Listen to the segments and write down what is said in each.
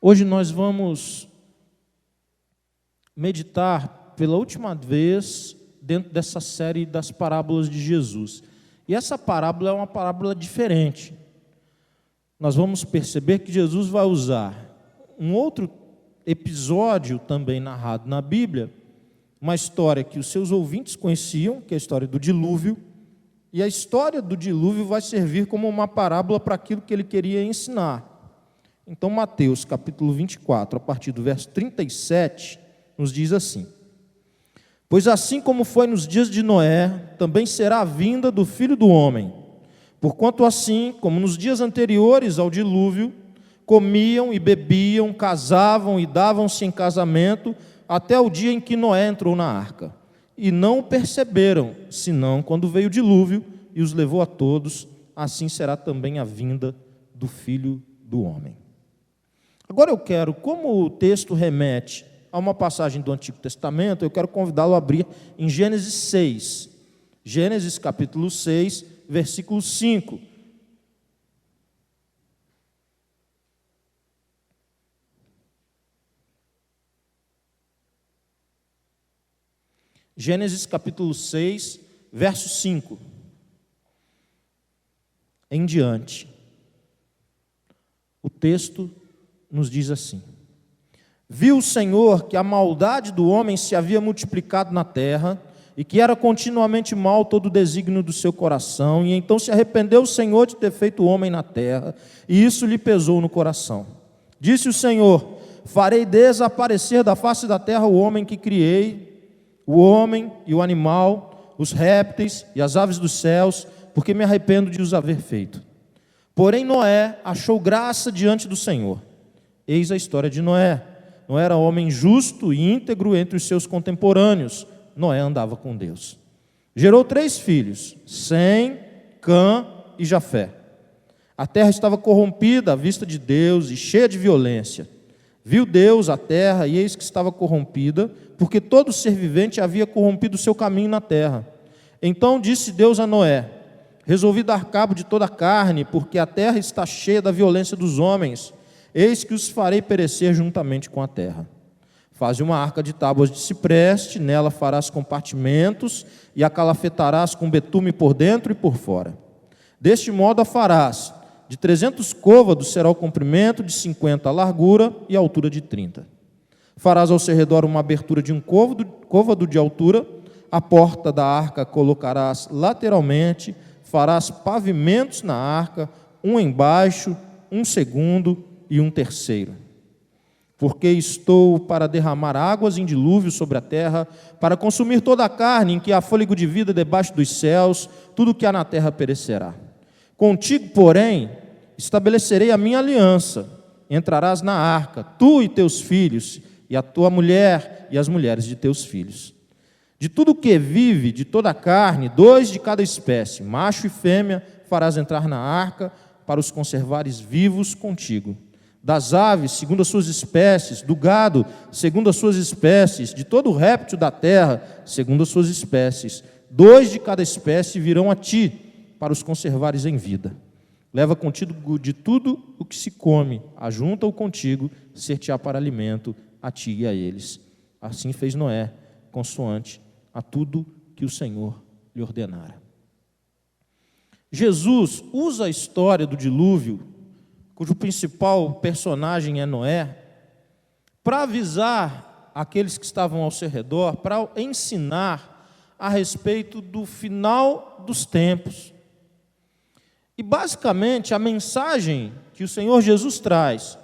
Hoje nós vamos meditar pela última vez dentro dessa série das parábolas de Jesus. E essa parábola é uma parábola diferente. Nós vamos perceber que Jesus vai usar um outro episódio também narrado na Bíblia, uma história que os seus ouvintes conheciam, que é a história do dilúvio, e a história do dilúvio vai servir como uma parábola para aquilo que ele queria ensinar. Então, Mateus, capítulo 24, a partir do verso 37, nos diz assim: Pois assim como foi nos dias de Noé, também será a vinda do Filho do Homem. Porquanto assim, como nos dias anteriores ao dilúvio, comiam e bebiam, casavam e davam-se em casamento, até o dia em que Noé entrou na arca. E não o perceberam, senão quando veio o dilúvio e os levou a todos, assim será também a vinda do Filho do Homem. Agora eu quero, como o texto remete a uma passagem do Antigo Testamento, eu quero convidá-lo a abrir em Gênesis 6. Gênesis capítulo 6, versículo 5. Gênesis capítulo 6, verso 5. Em diante, o texto nos diz assim: Viu o Senhor que a maldade do homem se havia multiplicado na terra, e que era continuamente mal todo o desígnio do seu coração, e então se arrependeu o Senhor de ter feito o homem na terra, e isso lhe pesou no coração. Disse o Senhor: Farei desaparecer da face da terra o homem que criei, o homem e o animal, os répteis e as aves dos céus, porque me arrependo de os haver feito. Porém Noé achou graça diante do Senhor. Eis a história de Noé. Noé era homem justo e íntegro entre os seus contemporâneos. Noé andava com Deus. Gerou 3 filhos, Sem, Cã e Jafé. A terra estava corrompida à vista de Deus e cheia de violência. Viu Deus a terra, e eis que estava corrompida, porque todo ser vivente havia corrompido o seu caminho na terra. Então disse Deus a Noé: Resolvi dar cabo de toda a carne, porque a terra está cheia da violência dos homens. Eis que os farei perecer juntamente com a terra. Faze uma arca de tábuas de cipreste, nela farás compartimentos, e a calafetarás com betume por dentro e por fora. Deste modo a farás: de 300 côvados será o comprimento, de 50 a largura e a altura de 30. Farás ao seu redor uma abertura de um côvado de altura, a porta da arca colocarás lateralmente, farás pavimentos na arca, um embaixo, um segundo e um terceiro. Porque estou para derramar águas em dilúvio sobre a terra, para consumir toda a carne em que há fôlego de vida debaixo dos céus, tudo que há na terra perecerá. Contigo, porém, estabelecerei a minha aliança. Entrarás na arca, tu e teus filhos, e a tua mulher e as mulheres de teus filhos. De tudo que vive, de toda a carne, 2 de cada espécie, macho e fêmea, farás entrar na arca, para os conservares vivos contigo. Das aves, segundo as suas espécies, do gado, segundo as suas espécies, de todo o réptil da terra, segundo as suas espécies. 2 de cada espécie virão a ti, para os conservares em vida. Leva contigo de tudo o que se come, ajunta-o contigo, ser-te-á para alimento a ti e a eles. Assim fez Noé, consoante a tudo que o Senhor lhe ordenara. Jesus usa a história do dilúvio, cujo principal personagem é Noé, para avisar aqueles que estavam ao seu redor, para ensinar a respeito do final dos tempos. E basicamente a mensagem que o Senhor Jesus traz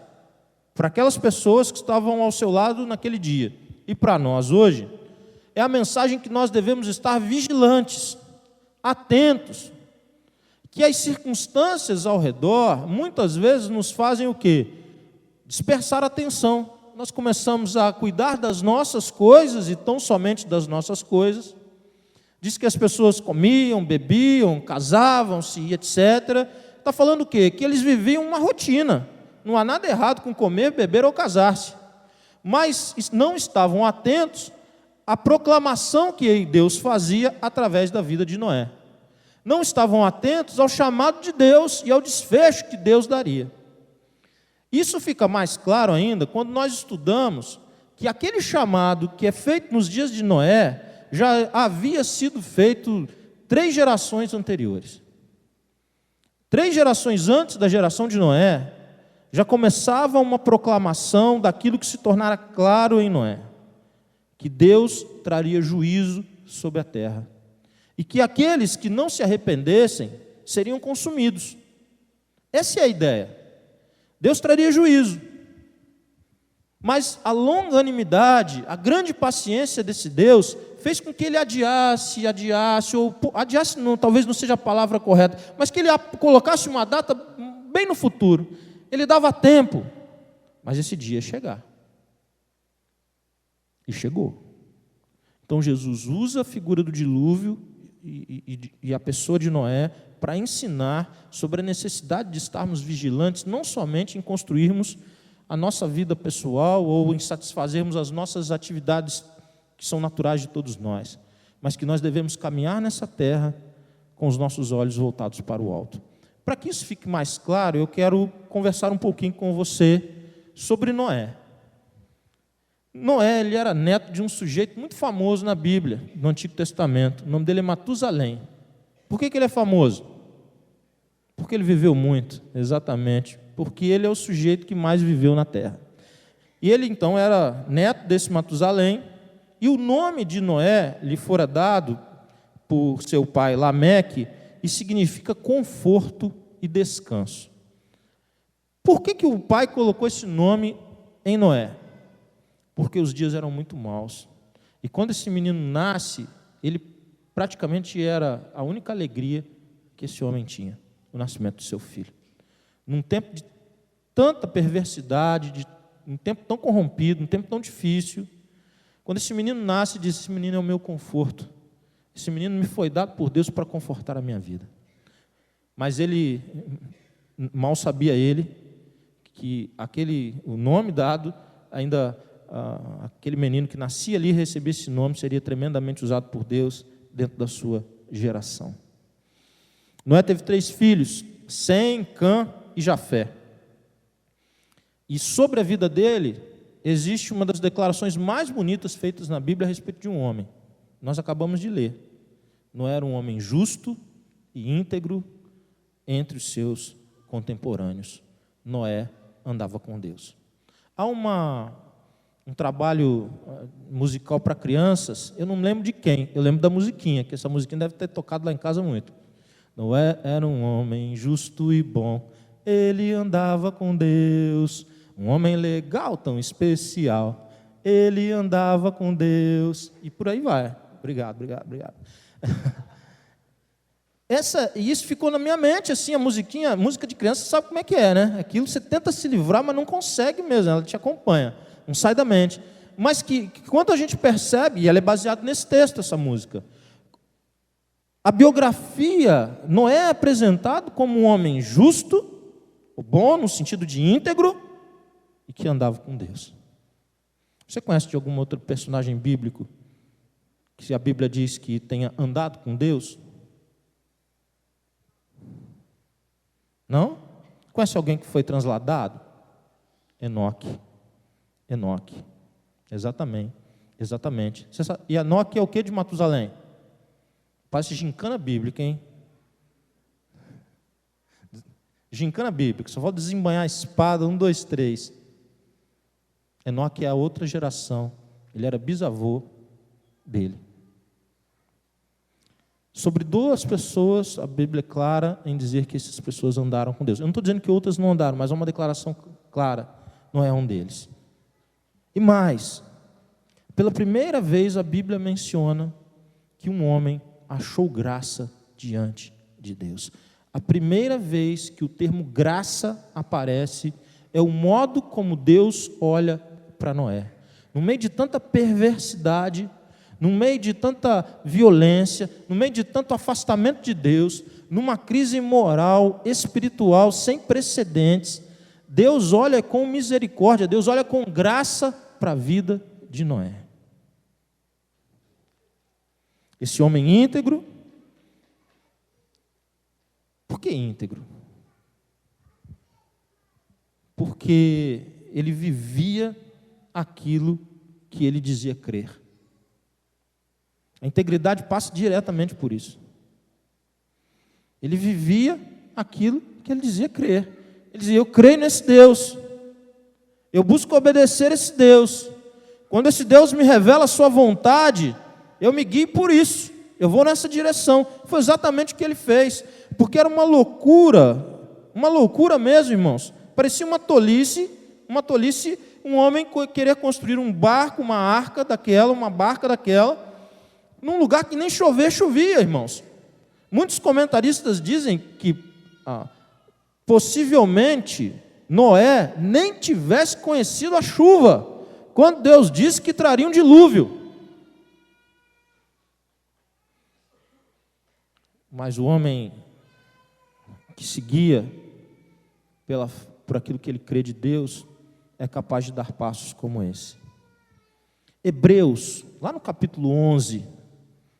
para aquelas pessoas que estavam ao seu lado naquele dia e para nós hoje, é a mensagem que nós devemos estar vigilantes, atentos, que as circunstâncias ao redor muitas vezes nos fazem o quê? Dispersar a atenção. Nós começamos a cuidar das nossas coisas e tão somente das nossas coisas. Diz que as pessoas comiam, bebiam, casavam-se, etc. Está falando o quê? Que eles viviam uma rotina. Não há nada errado com comer, beber ou casar-se. Mas não estavam atentos à proclamação que Deus fazia através da vida de Noé. Não estavam atentos ao chamado de Deus e ao desfecho que Deus daria. Isso fica mais claro ainda quando nós estudamos que aquele chamado que é feito nos dias de Noé já havia sido feito 3 gerações anteriores. 3 gerações antes da geração de Noé, já começava uma proclamação daquilo que se tornara claro em Noé, que Deus traria juízo sobre a terra, e que aqueles que não se arrependessem seriam consumidos. Essa é a ideia. Deus traria juízo. Mas a longanimidade, a grande paciência desse Deus, fez com que ele adiasse, ou adiasse não, talvez não seja a palavra correta, mas que ele colocasse uma data bem no futuro. Ele dava tempo, mas esse dia ia chegar. E chegou. Então Jesus usa a figura do dilúvio e a pessoa de Noé para ensinar sobre a necessidade de estarmos vigilantes, não somente em construirmos a nossa vida pessoal ou em satisfazermos as nossas atividades que são naturais de todos nós, mas que nós devemos caminhar nessa terra com os nossos olhos voltados para o alto. Para que isso fique mais claro, eu quero conversar um pouquinho com você sobre Noé. Noé, ele era neto de um sujeito muito famoso na Bíblia, no Antigo Testamento. O nome dele é Matusalém. Por que ele é famoso? Porque ele viveu muito, exatamente. Porque ele é o sujeito que mais viveu na terra. E ele, então, era neto desse Matusalém, e o nome de Noé lhe fora dado por seu pai Lameque, e significa conforto e descanso. Por que o pai colocou esse nome em Noé? Porque os dias eram muito maus. E quando esse menino nasce, ele praticamente era a única alegria que esse homem tinha, o nascimento do seu filho. Num tempo de tanta perversidade, um tempo tão corrompido, um tempo tão difícil, quando esse menino nasce, diz: esse menino é o meu conforto. Esse menino me foi dado por Deus para confortar a minha vida. Mas ele, mal sabia ele, que o nome dado, ainda aquele menino que nascia ali, recebia esse nome, seria tremendamente usado por Deus dentro da sua geração. Noé teve 3 filhos, Sem, Cã e Jafé. E sobre a vida dele, existe uma das declarações mais bonitas feitas na Bíblia a respeito de um homem. Nós acabamos de ler. Noé era um homem justo e íntegro entre os seus contemporâneos. Noé andava com Deus. Há um trabalho musical para crianças, eu não me lembro de quem, eu lembro da musiquinha, que essa musiquinha deve ter tocado lá em casa muito. Noé era um homem justo e bom, ele andava com Deus, um homem legal, tão especial, ele andava com Deus, e por aí vai. Obrigado. E isso ficou na minha mente, assim, a música de criança, sabe como é que é, né? Aquilo você tenta se livrar, mas não consegue mesmo, ela te acompanha, não sai da mente. Mas que quando a gente percebe, e ela é baseada nesse texto, essa música, a biografia, Noé é apresentado como um homem justo, bom, no sentido de íntegro, e que andava com Deus. Você conhece de algum outro personagem bíblico que a Bíblia diz que tenha andado com Deus? Não? Conhece alguém que foi transladado? Enoque. Exatamente. E Enoque é o que de Matusalém? Parece gincana bíblica, hein? Gincana bíblica, só vou desembanhar a espada, 1, 2, 3. Enoque é a outra geração, ele era bisavô dele. Sobre 2 pessoas, a Bíblia é clara em dizer que essas pessoas andaram com Deus. Eu não estou dizendo que outras não andaram, mas há uma declaração clara, não é um deles. E mais, pela primeira vez a Bíblia menciona que um homem achou graça diante de Deus. A primeira vez que o termo graça aparece é o modo como Deus olha para Noé. No meio de tanta perversidade, no meio de tanta violência, no meio de tanto afastamento de Deus, numa crise moral, espiritual, sem precedentes, Deus olha com misericórdia, Deus olha com graça para a vida de Noé. Esse homem íntegro. Por que íntegro? Porque porque ele vivia aquilo que ele dizia crer. A integridade passa diretamente por isso. Ele vivia aquilo que ele dizia crer. Ele dizia: eu creio nesse Deus, eu busco obedecer esse Deus. Quando esse Deus me revela a sua vontade, eu me guio por isso, eu vou nessa direção. Foi exatamente o que ele fez, porque era uma loucura mesmo, irmãos. Parecia uma tolice, um homem querer construir um barco, uma barca daquela, num lugar que nem chovia, irmãos. Muitos comentaristas dizem que possivelmente Noé nem tivesse conhecido a chuva quando Deus disse que traria um dilúvio. Mas o homem que seguia por aquilo que ele crê de Deus é capaz de dar passos como esse. Hebreus, lá no capítulo 11,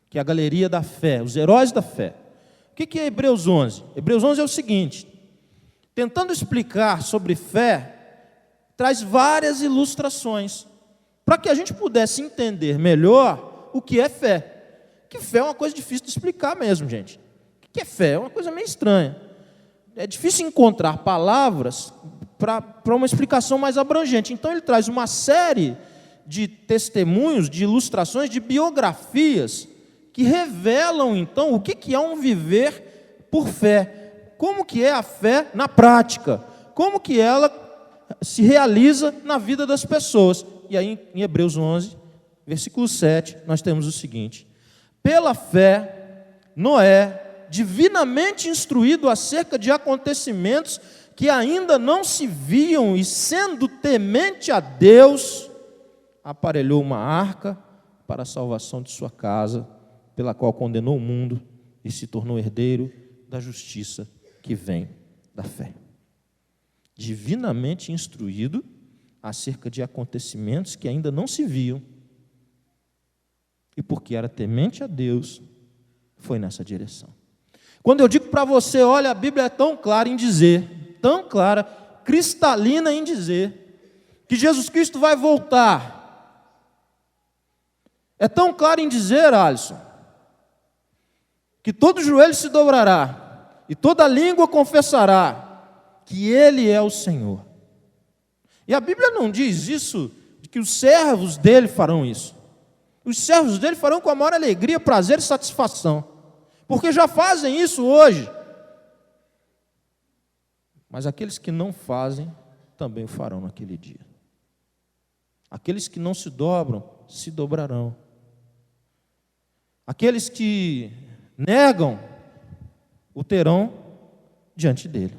que é a galeria da fé, os heróis da fé. O que é Hebreus 11? Hebreus 11 é o seguinte: tentando explicar sobre fé, traz várias ilustrações, para que a gente pudesse entender melhor o que é fé. Que fé é uma coisa difícil de explicar mesmo, gente. O que é fé? É uma coisa meio estranha. É difícil encontrar palavras para uma explicação mais abrangente. Então ele traz uma série de testemunhos, de ilustrações, de biografias, que revelam então o que é um viver por fé. Como que é a fé na prática? Como que ela se realiza na vida das pessoas? E aí em Hebreus 11, versículo 7, nós temos o seguinte: pela fé, Noé, divinamente instruído acerca de acontecimentos que ainda não se viam e sendo temente a Deus, aparelhou uma arca para a salvação de sua casa, pela qual condenou o mundo e se tornou herdeiro da justiça que vem da fé. Divinamente instruído acerca de acontecimentos que ainda não se viam, e porque era temente a Deus, foi nessa direção. Quando eu digo para você, olha, a Bíblia é tão clara em dizer, tão clara, cristalina em dizer, que Jesus Cristo vai voltar. É tão claro em dizer, Alisson, que todo joelho se dobrará, e toda língua confessará, que Ele é o Senhor. E a Bíblia não diz isso, de que os servos dele farão isso. Os servos dele farão com a maior alegria, prazer e satisfação, porque já fazem isso hoje. Mas aqueles que não fazem, também o farão naquele dia. Aqueles que não se dobram, se dobrarão. Aqueles que negam, o terão diante dele.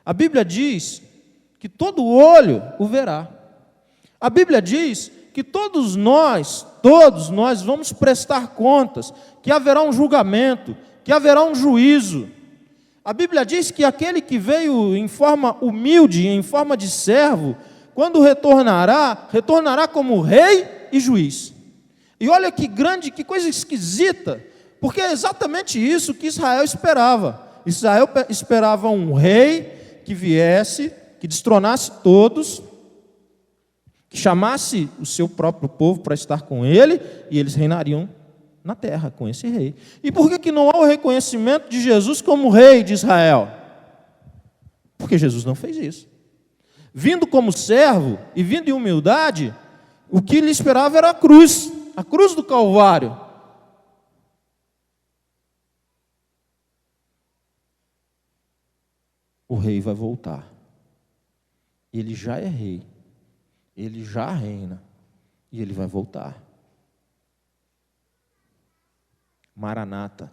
A Bíblia diz que todo olho o verá. A Bíblia diz que todos nós vamos prestar contas, que haverá um julgamento, que haverá um juízo. A Bíblia diz que aquele que veio em forma humilde, em forma de servo, quando retornará como rei e juiz. E olha que grande, que coisa esquisita, porque é exatamente isso que Israel esperava. Israel esperava um rei que viesse, que destronasse todos, que chamasse o seu próprio povo para estar com ele, e eles reinariam na terra com esse rei. E por que não há o reconhecimento de Jesus como rei de Israel? Porque Jesus não fez isso. Vindo como servo e vindo em humildade, o que lhe esperava era a cruz do Calvário. O rei vai voltar. Ele já é rei. Ele já reina. E ele vai voltar. Maranata.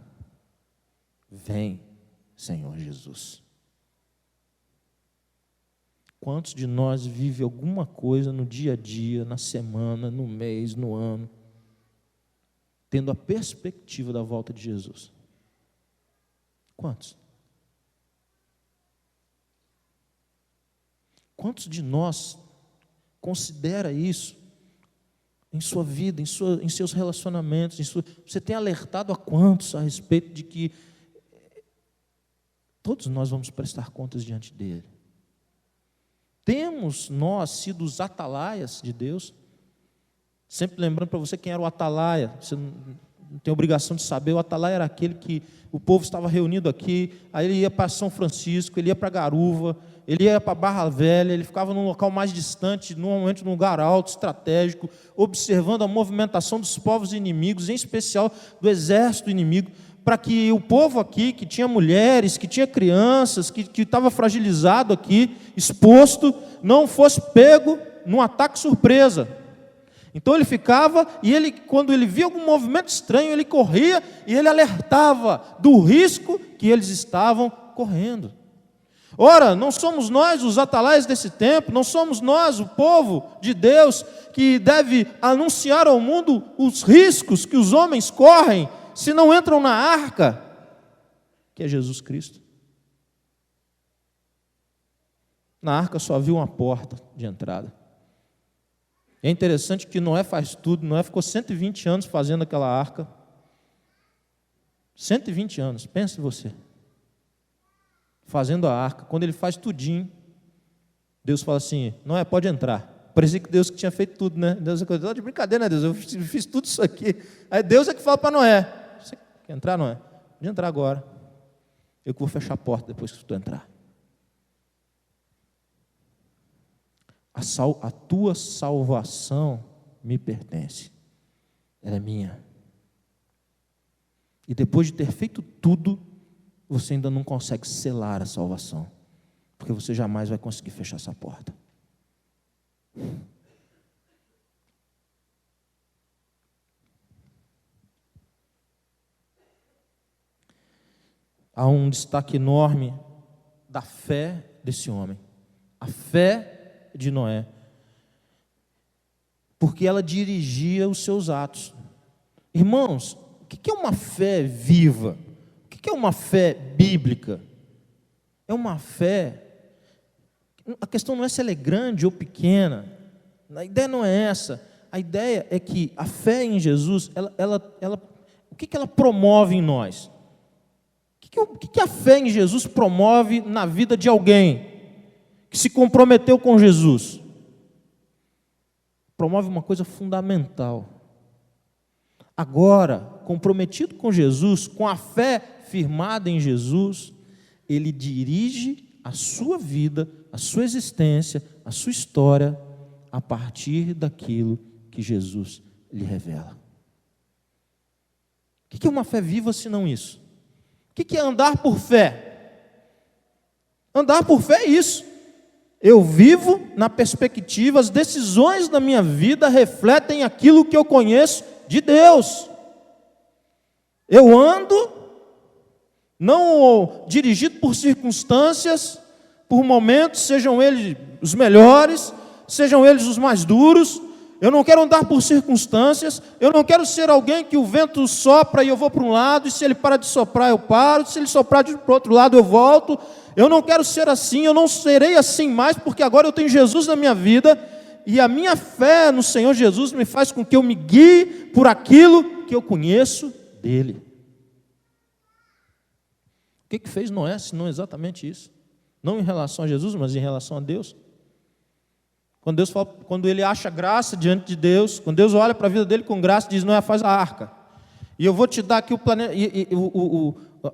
Vem, Senhor Jesus. Quantos de nós vive alguma coisa no dia a dia, na semana, no mês, no ano, tendo a perspectiva da volta de Jesus? Quantos? Quantos de nós considera isso em sua vida, em seus relacionamentos? Você tem alertado a quantos a respeito de que todos nós vamos prestar contas diante dele? temos nós sido os atalaias de Deus? Sempre lembrando para você quem era o atalaia. Você não tem obrigação de saber. O atalaia era aquele que o povo estava reunido aqui, aí ele ia para São Francisco, ele ia para Garuva, ele ia para Barra Velha, ele ficava num local mais distante, normalmente num lugar alto, estratégico, observando a movimentação dos povos inimigos, em especial do exército inimigo, para que o povo aqui, que tinha mulheres, que tinha crianças, que estava fragilizado aqui, exposto, não fosse pego num ataque surpresa. Então ele ficava, e quando ele via algum movimento estranho, ele corria e ele alertava do risco que eles estavam correndo. Ora, não somos nós os atalaias desse tempo, não somos nós o povo de Deus que deve anunciar ao mundo os riscos que os homens correm se não entram na arca, que é Jesus Cristo. Na arca só havia uma porta de entrada. É interessante que Noé faz tudo. Noé ficou 120 anos fazendo aquela arca. 120 anos, pense você. Fazendo a arca. Quando ele faz tudinho, Deus fala assim: Noé, pode entrar. Parecia que Deus que tinha feito tudo, né? Deus é de brincadeira, né, Deus? Eu fiz tudo isso aqui. Aí Deus é que fala para Noé: você quer entrar, Noé? Pode entrar agora. Eu que vou fechar a porta depois que tu entrar. A tua salvação me pertence. Ela é minha. E depois de ter feito tudo, você ainda não consegue selar a salvação, porque você jamais vai conseguir fechar essa porta. Há um destaque enorme da fé desse homem. A fé de Noé, porque ela dirigia os seus atos. Irmãos, o que é uma fé viva? O que é uma fé bíblica? É uma fé, a questão não é se ela é grande ou pequena, a ideia não é essa, a ideia é que a fé em Jesus, o que ela promove em nós? O que a fé em Jesus promove na vida de alguém que se comprometeu com Jesus? Promove uma coisa fundamental. Agora, comprometido com Jesus, com a fé firmada em Jesus, ele dirige a sua vida, a sua existência, a sua história, a partir daquilo que Jesus lhe revela. O que é uma fé viva se não isso? O que é andar por fé? Andar por fé é isso. Eu vivo na perspectiva, as decisões da minha vida refletem aquilo que eu conheço de Deus. Eu ando, não dirigido por circunstâncias, por momentos, sejam eles os melhores, sejam eles os mais duros. Eu não quero andar por circunstâncias, eu não quero ser alguém que o vento sopra e eu vou para um lado, e se ele para de soprar eu paro, se ele soprar para o outro lado eu volto. Eu não quero ser assim, eu não serei assim mais, porque agora eu tenho Jesus na minha vida, e a minha fé no Senhor Jesus me faz com que eu me guie por aquilo que eu conheço dele. O que fez Noé, se não exatamente isso? Não em relação a Jesus, mas em relação a Deus. Quando ele acha graça diante de Deus, quando Deus olha para a vida dele com graça, diz: Noé, faz a arca. E eu vou te dar aqui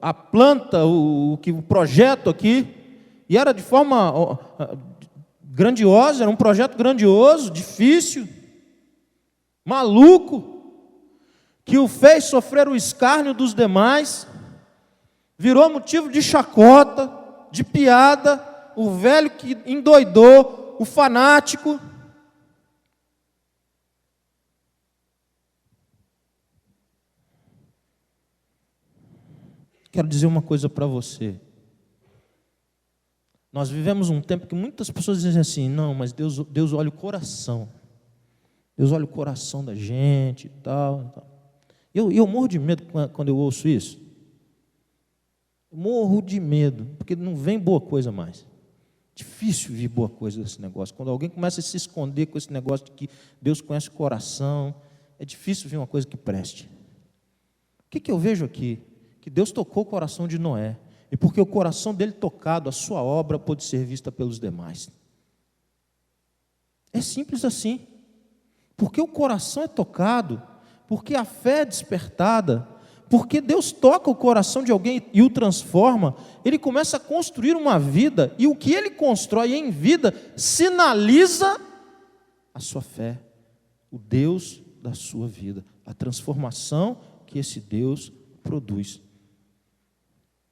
a planta, o projeto aqui. E era de forma grandiosa, era um projeto grandioso, difícil, maluco, que o fez sofrer o escárnio dos demais, virou motivo de chacota, de piada, o velho que endoidou, o fanático. Quero dizer uma coisa para você. Nós vivemos um tempo que muitas pessoas dizem assim: não, mas Deus olha o coração. Deus olha o coração da gente e tal. Eu morro de medo quando eu ouço isso. Morro de medo, porque não vem boa coisa mais. Difícil vir boa coisa desse negócio. Quando alguém começa a se esconder com esse negócio de que Deus conhece o coração, é difícil vir uma coisa que preste. O que eu vejo aqui? Que Deus tocou o coração de Noé, e porque o coração dele tocado, a sua obra pôde ser vista pelos demais. É simples assim. Porque o coração é tocado, porque a fé é despertada, porque Deus toca o coração de alguém e o transforma, ele começa a construir uma vida, e o que ele constrói em vida sinaliza a sua fé, o Deus da sua vida, a transformação que esse Deus produz.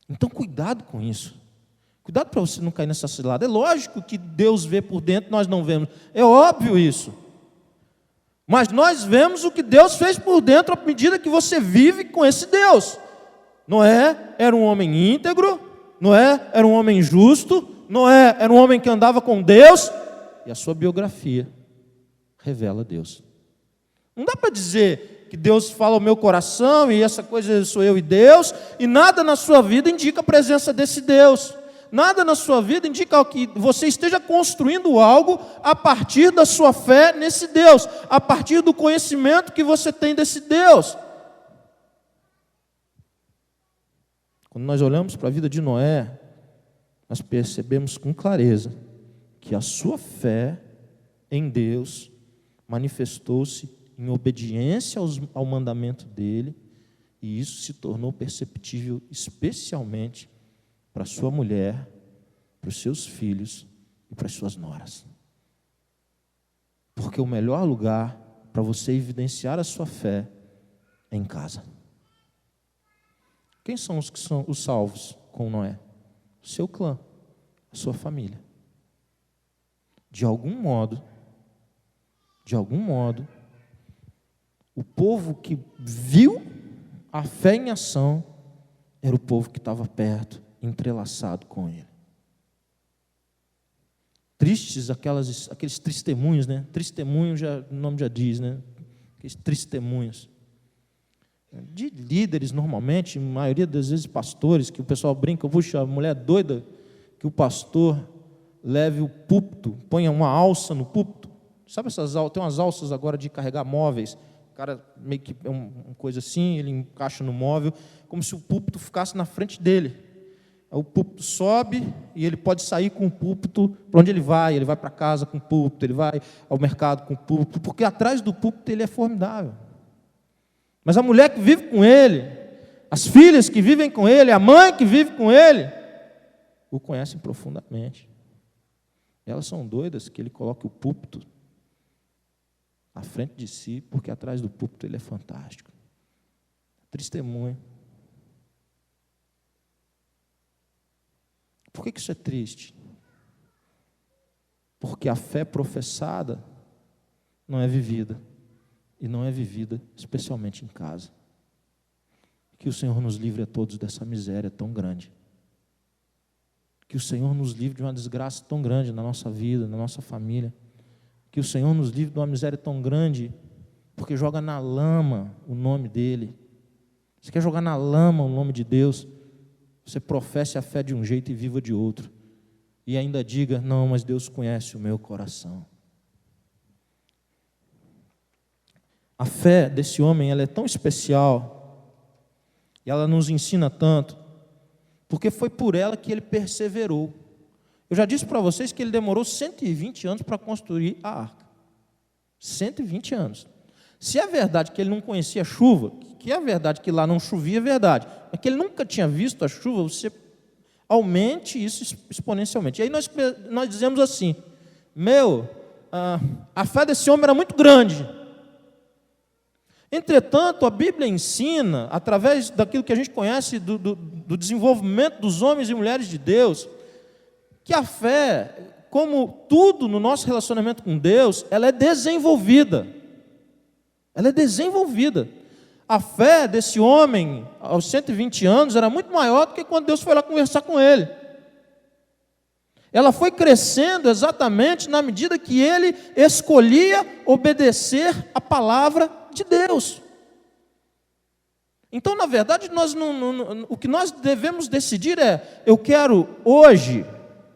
Então cuidado com isso, cuidado para você não cair nessa cilada. É lógico que Deus vê por dentro, nós não vemos, é óbvio isso. Mas nós vemos o que Deus fez por dentro à medida que você vive com esse Deus. Noé era um homem íntegro, Noé era um homem justo, Noé era um homem que andava com Deus, e a sua biografia revela Deus. Não dá para dizer que Deus fala ao meu coração e essa coisa sou eu e Deus, e nada na sua vida indica a presença desse Deus. Nada na sua vida indica que você esteja construindo algo a partir da sua fé nesse Deus, a partir do conhecimento que você tem desse Deus. Quando nós olhamos para a vida de Noé, nós percebemos com clareza que a sua fé em Deus manifestou-se em obediência ao mandamento dele, e isso se tornou perceptível especialmente para sua mulher, para os seus filhos e para as suas noras. Porque o melhor lugar para você evidenciar a sua fé é em casa. Quem são os que são os salvos com Noé? O seu clã, a sua família. De algum modo, o povo que viu a fé em ação era o povo que estava perto, entrelaçado com ele. Tristes aqueles testemunhos, né? Testemunho, o nome já diz, né? Aqueles testemunhos. De líderes, normalmente, a maioria das vezes pastores, que o pessoal brinca, puxa, a mulher doida, que o pastor leve o púlpito, ponha uma alça no púlpito. Sabe essas alças? Tem umas alças agora de carregar móveis. O cara meio que é uma coisa assim, ele encaixa no móvel, como se o púlpito ficasse na frente dele. O púlpito sobe e ele pode sair com o púlpito para onde ele vai para casa com o púlpito, ele vai ao mercado com o púlpito, porque atrás do púlpito ele é formidável. Mas a mulher que vive com ele, as filhas que vivem com ele, a mãe que vive com ele, o conhecem profundamente. Elas são doidas que ele coloque o púlpito à frente de si, porque atrás do púlpito ele é fantástico. Testemunho. Por que isso é triste? Porque a fé professada não é vivida. E não é vivida especialmente em casa. Que o Senhor nos livre a todos dessa miséria tão grande. Que o Senhor nos livre de uma desgraça tão grande na nossa vida, na nossa família. Que o Senhor nos livre de uma miséria tão grande, porque joga na lama o nome dEle. Você quer jogar na lama o nome de Deus? Você professe a fé de um jeito e viva de outro. E ainda diga, não, mas Deus conhece o meu coração. A fé desse homem, ela é tão especial, e ela nos ensina tanto, porque foi por ela que ele perseverou. Eu já disse para vocês que ele demorou 120 anos para construir a arca. 120 anos. Se é verdade que ele não conhecia chuva, que é verdade que lá não chovia, é verdade, mas que ele nunca tinha visto a chuva, você aumente isso exponencialmente. E aí nós dizemos assim, a fé desse homem era muito grande. Entretanto, a Bíblia ensina, através daquilo que a gente conhece do desenvolvimento dos homens e mulheres de Deus, que a fé, como tudo no nosso relacionamento com Deus, ela é desenvolvida. Ela é desenvolvida. A fé desse homem, aos 120 anos, era muito maior do que quando Deus foi lá conversar com ele. Ela foi crescendo exatamente na medida que ele escolhia obedecer a palavra de Deus. Então, na verdade, o que nós devemos decidir é, eu quero hoje,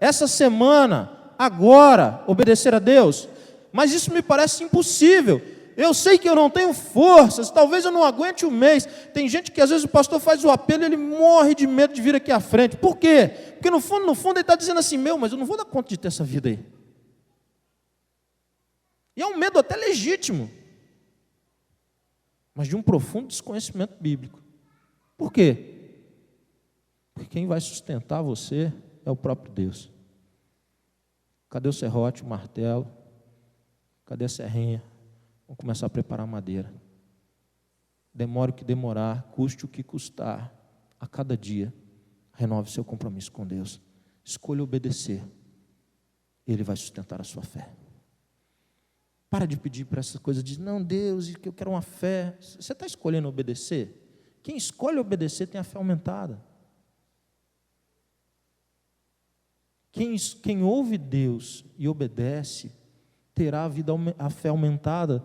essa semana, agora, obedecer a Deus, mas isso me parece impossível. Eu sei que eu não tenho forças, talvez eu não aguente um mês. Tem gente que às vezes o pastor faz o apelo e ele morre de medo de vir aqui à frente. Por quê? Porque no fundo ele está dizendo assim, mas eu não vou dar conta de ter essa vida aí. E é um medo até legítimo, mas de um profundo desconhecimento bíblico. Por quê? Porque quem vai sustentar você é o próprio Deus. Cadê o serrote, o martelo? Cadê a serrinha? Vamos começar a preparar madeira. Demore o que demorar, custe o que custar, a cada dia, renove seu compromisso com Deus. Escolha obedecer. Ele vai sustentar a sua fé. Para de pedir para essas coisas, diz, não, Deus, eu quero uma fé. Você está escolhendo obedecer? Quem escolhe obedecer tem a fé aumentada. Quem ouve Deus e obedece, terá a fé aumentada,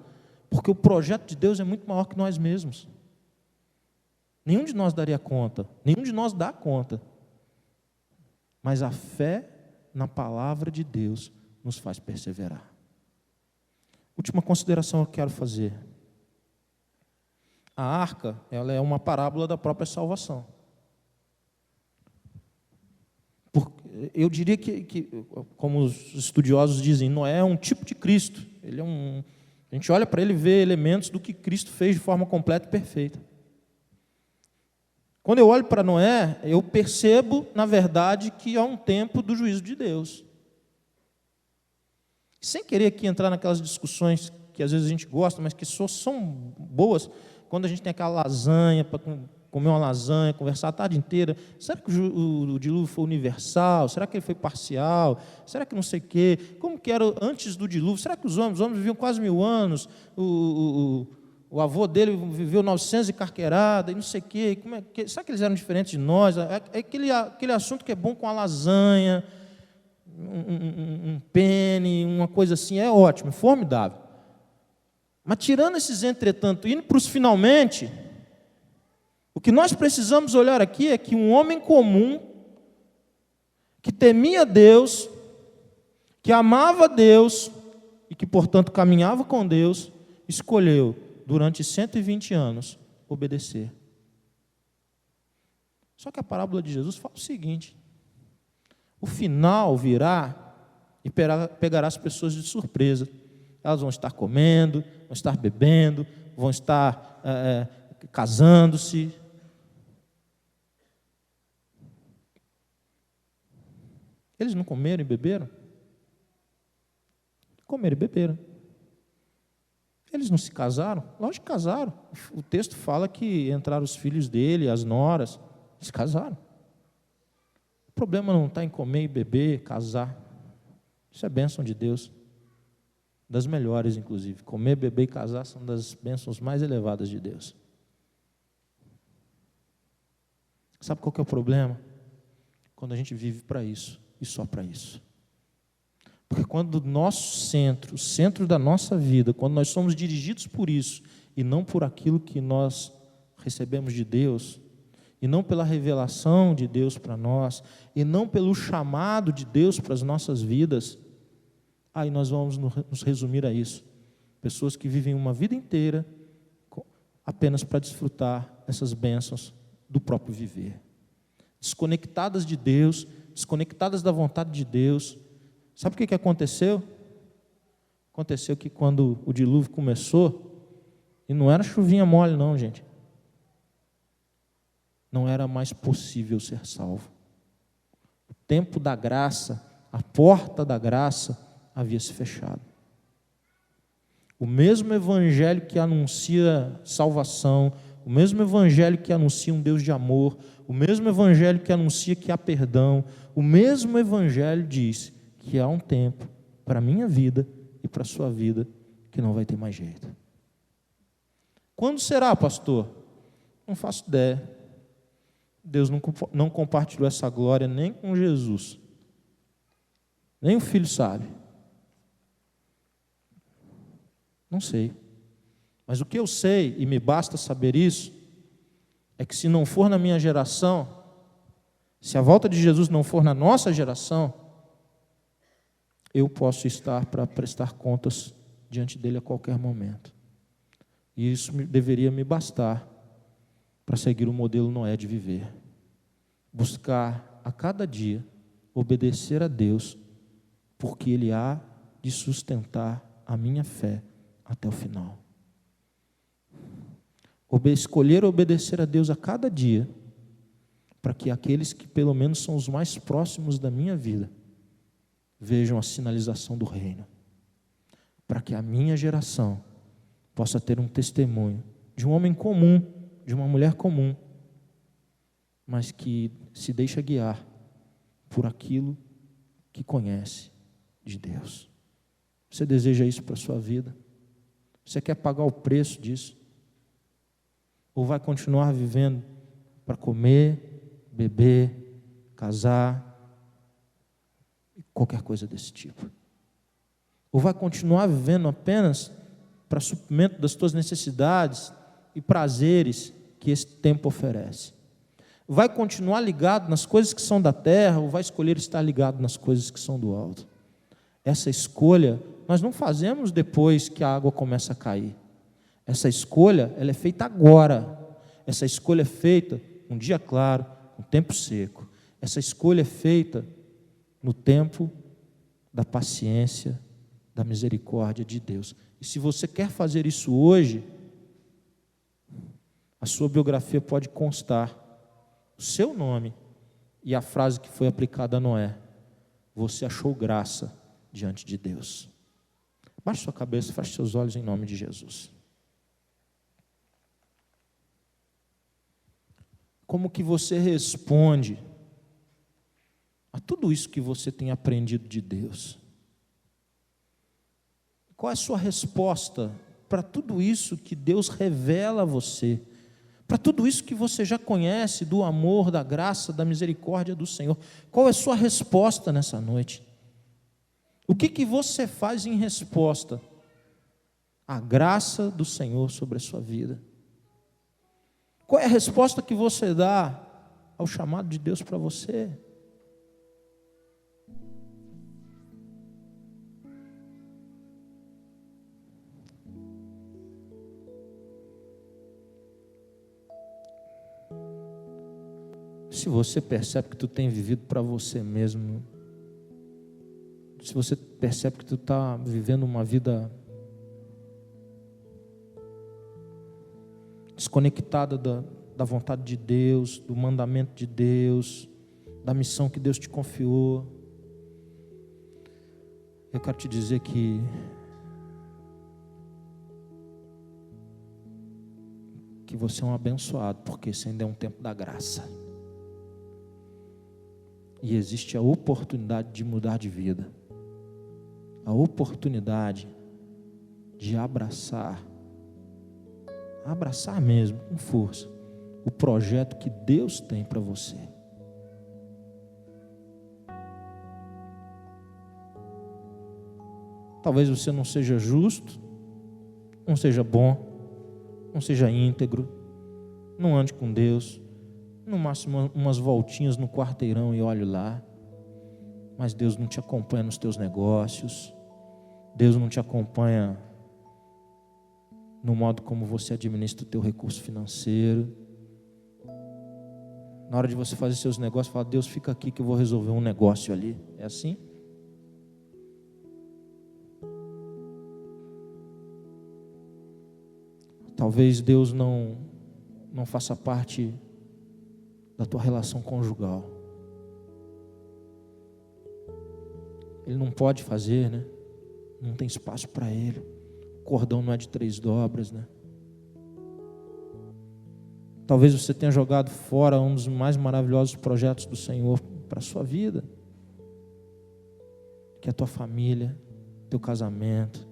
porque o projeto de Deus é muito maior que nós mesmos. Nenhum de nós daria conta, nenhum de nós dá conta. Mas a fé na palavra de Deus nos faz perseverar. Última consideração que eu quero fazer. A arca, ela é uma parábola da própria salvação. Eu diria que, como os estudiosos dizem, Noé é um tipo de Cristo. A gente olha para ele e vê elementos do que Cristo fez de forma completa e perfeita. Quando eu olho para Noé, eu percebo, na verdade, que há um tempo do juízo de Deus. Sem querer aqui entrar naquelas discussões que às vezes a gente gosta, mas que só são boas, quando a gente tem aquela lasanha, para comer uma lasanha, conversar a tarde inteira. Será que o dilúvio foi universal? Será que ele foi parcial? Será que não sei o quê? Como que era antes do dilúvio? Será que os homens viviam quase 1000 anos? O avô dele viveu 900 e carqueirada, e não sei o quê. Será que eles eram diferentes de nós? É aquele assunto que é bom com a lasanha, um pene, uma coisa assim, é ótimo, é formidável. Mas tirando esses entretanto, indo para os finalmente, o que nós precisamos olhar aqui é que um homem comum, que temia Deus, que amava Deus e que, portanto, caminhava com Deus, escolheu, durante 120 anos, obedecer. Só que a parábola de Jesus fala o seguinte: o final virá e pegará as pessoas de surpresa. Elas vão estar comendo, vão estar bebendo, vão estar casando-se. Eles não comeram e beberam? Comeram e beberam. Eles não se casaram? Lógico que casaram. O texto fala que entraram os filhos dele, as noras, se casaram. O problema não está em comer e beber, casar. Isso é bênção de Deus. Das melhores, inclusive. Comer, beber e casar são das bênçãos mais elevadas de Deus. Sabe qual que é o problema? Quando a gente vive para isso, e só para isso. Porque quando o nosso centro, o centro da nossa vida, quando nós somos dirigidos por isso, e não por aquilo que nós recebemos de Deus, e não pela revelação de Deus para nós, e não pelo chamado de Deus para as nossas vidas, aí nós vamos nos resumir a isso. Pessoas que vivem uma vida inteira apenas para desfrutar essas bênçãos do próprio viver. Desconectadas de Deus, desconectadas da vontade de Deus. Sabe o que aconteceu? Aconteceu que quando o dilúvio começou, e não era chuvinha mole não, gente. Não era mais possível ser salvo. O tempo da graça, a porta da graça havia se fechado. O mesmo evangelho que anuncia salvação, o mesmo evangelho que anuncia um Deus de amor, o mesmo evangelho que anuncia que há perdão, o mesmo evangelho diz que há um tempo para a minha vida e para a sua vida que não vai ter mais jeito. Quando será, pastor? Não faço ideia. Deus não compartilhou essa glória nem com Jesus. Nem o Filho sabe. Não sei. Mas o que eu sei, e me basta saber isso, é que se não for na minha geração, se a volta de Jesus não for na nossa geração, eu posso estar para prestar contas diante dele a qualquer momento. E isso deveria me bastar para seguir o modelo Noé de viver. Buscar a cada dia obedecer a Deus, porque Ele há de sustentar a minha fé até o final. Escolher obedecer a Deus a cada dia, para que aqueles que pelo menos são os mais próximos da minha vida, vejam a sinalização do reino. Para que a minha geração possa ter um testemunho de um homem comum, de uma mulher comum, mas que se deixa guiar por aquilo que conhece de Deus. Você deseja isso para a sua vida? Você quer pagar o preço disso? Ou vai continuar vivendo para comer, beber, casar, qualquer coisa desse tipo? Ou vai continuar vivendo apenas para suprimento das tuas necessidades e prazeres que esse tempo oferece? Vai continuar ligado nas coisas que são da terra, ou vai escolher estar ligado nas coisas que são do alto? Essa escolha nós não fazemos depois que a água começa a cair. Essa escolha, ela é feita agora. Essa escolha é feita um dia claro, um tempo seco. Essa escolha é feita no tempo da paciência, da misericórdia de Deus. E se você quer fazer isso hoje, a sua biografia pode constar o seu nome e a frase que foi aplicada a Noé: você achou graça diante de Deus. Baixe sua cabeça, feche seus olhos em nome de Jesus. Como que você responde a tudo isso que você tem aprendido de Deus? Qual é a sua resposta para tudo isso que Deus revela a você? Para tudo isso que você já conhece do amor, da graça, da misericórdia do Senhor? Qual é a sua resposta nessa noite? O que você faz em resposta à graça do Senhor sobre a sua vida? Qual é a resposta que você dá ao chamado de Deus para você? Se você percebe que tu tem vivido para você mesmo, se você percebe que tu está vivendo uma vida desconectada da vontade de Deus, do mandamento de Deus, da missão que Deus te confiou, eu quero te dizer que você é um abençoado, porque esse ainda é um tempo da graça. E existe a oportunidade de mudar de vida, a oportunidade de abraçar mesmo, com força, o projeto que Deus tem para você. Talvez você não seja justo, não seja bom, não seja íntegro, não ande com Deus, no máximo umas voltinhas no quarteirão e olhe lá, mas Deus não te acompanha nos teus negócios, Deus não te acompanha no modo como você administra o teu recurso financeiro. Na hora de você fazer seus negócios, fala: Deus, fica aqui que eu vou resolver um negócio ali. É assim? Talvez Deus não faça parte da tua relação conjugal. Ele não pode fazer, né? Não tem espaço para Ele. O cordão não é de 3 dobras, né? Talvez você tenha jogado fora um dos mais maravilhosos projetos do Senhor para a sua vida, que é a tua família, teu casamento,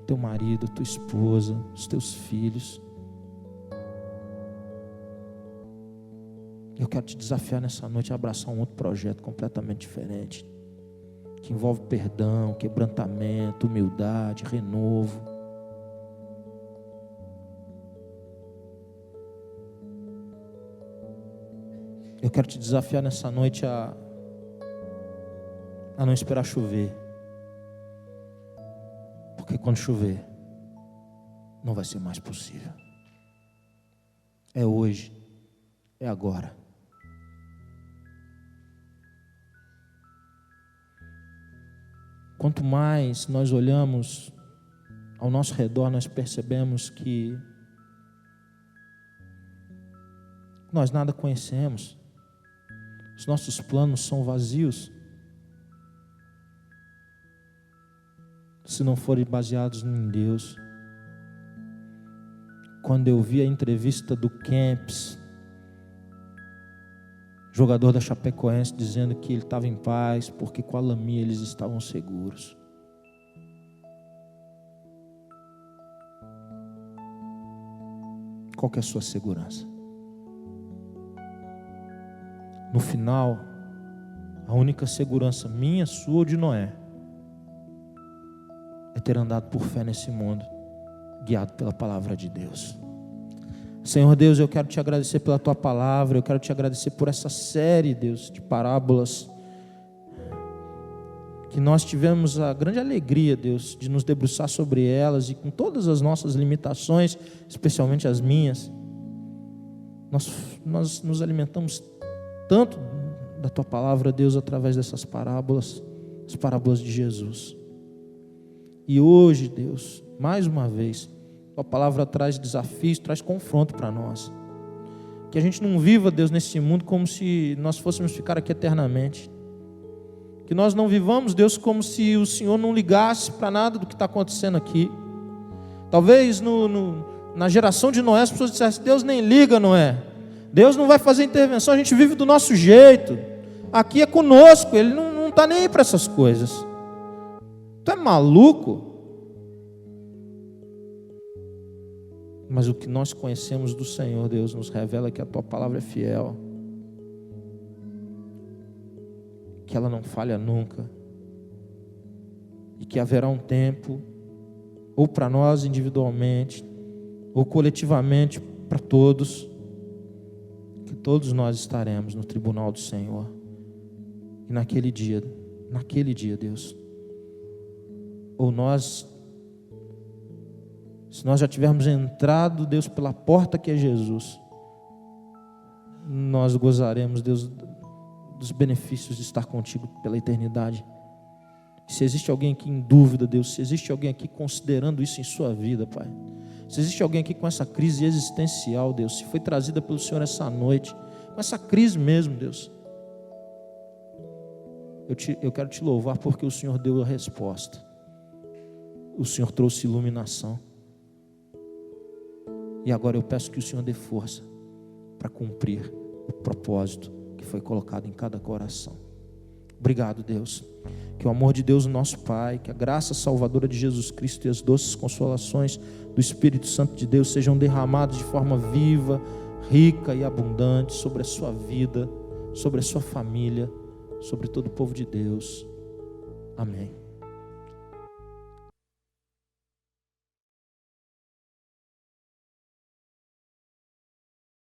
teu marido, tua esposa, os teus filhos. Eu quero te desafiar nessa noite a abraçar um outro projeto completamente diferente, que envolve perdão, quebrantamento, humildade, renovo. Eu quero te desafiar nessa noite a não esperar chover, porque quando chover, não vai ser mais possível. É hoje, é agora. Quanto mais nós olhamos ao nosso redor nós percebemos que nós nada conhecemos, os nossos planos são vazios, se não forem baseados em Deus. Quando eu vi a entrevista do Kempis, jogador da Chapecoense, dizendo que ele estava em paz, porque com a Lamia eles estavam seguros. Qual que é a sua segurança? No final, a única segurança minha, sua ou de Noé é ter andado por fé nesse mundo, guiado pela palavra de Deus. Senhor Deus, eu quero te agradecer pela tua palavra, eu quero te agradecer por essa série, Deus, de parábolas, que nós tivemos a grande alegria, Deus, de nos debruçar sobre elas, e com todas as nossas limitações, especialmente as minhas, nós nos alimentamos tanto da tua palavra, Deus, através dessas parábolas, as parábolas de Jesus. E hoje, Deus, mais uma vez, tua palavra traz desafios, traz confronto para nós. Que a gente não viva, Deus, nesse mundo como se nós fôssemos ficar aqui eternamente. Que nós não vivamos, Deus, como se o Senhor não ligasse para nada do que está acontecendo aqui. Talvez na geração de Noé as pessoas dissessem: Deus nem liga, Noé. Deus não vai fazer intervenção, a gente vive do nosso jeito. Aqui é conosco, Ele não está nem aí para essas coisas. Tu é maluco? Mas o que nós conhecemos do Senhor, Deus, nos revela que a tua palavra é fiel, que ela não falha nunca, e que haverá um tempo, ou para nós individualmente, ou coletivamente para todos, que todos nós estaremos no tribunal do Senhor. E naquele dia, Deus, ou se nós já tivermos entrado, Deus, pela porta que é Jesus, nós gozaremos, Deus, dos benefícios de estar contigo pela eternidade. Se existe alguém aqui em dúvida, Deus, se existe alguém aqui considerando isso em sua vida, Pai, se existe alguém aqui com essa crise existencial, Deus, se foi trazida pelo Senhor essa noite, com essa crise mesmo, Deus, eu quero te louvar porque o Senhor deu a resposta, o Senhor trouxe iluminação, e agora eu peço que o Senhor dê força para cumprir o propósito que foi colocado em cada coração. Obrigado, Deus. Que o amor de Deus, nosso Pai, que a graça salvadora de Jesus Cristo e as doces consolações do Espírito Santo de Deus sejam derramados de forma viva, rica e abundante sobre a sua vida, sobre a sua família, sobre todo o povo de Deus. Amém.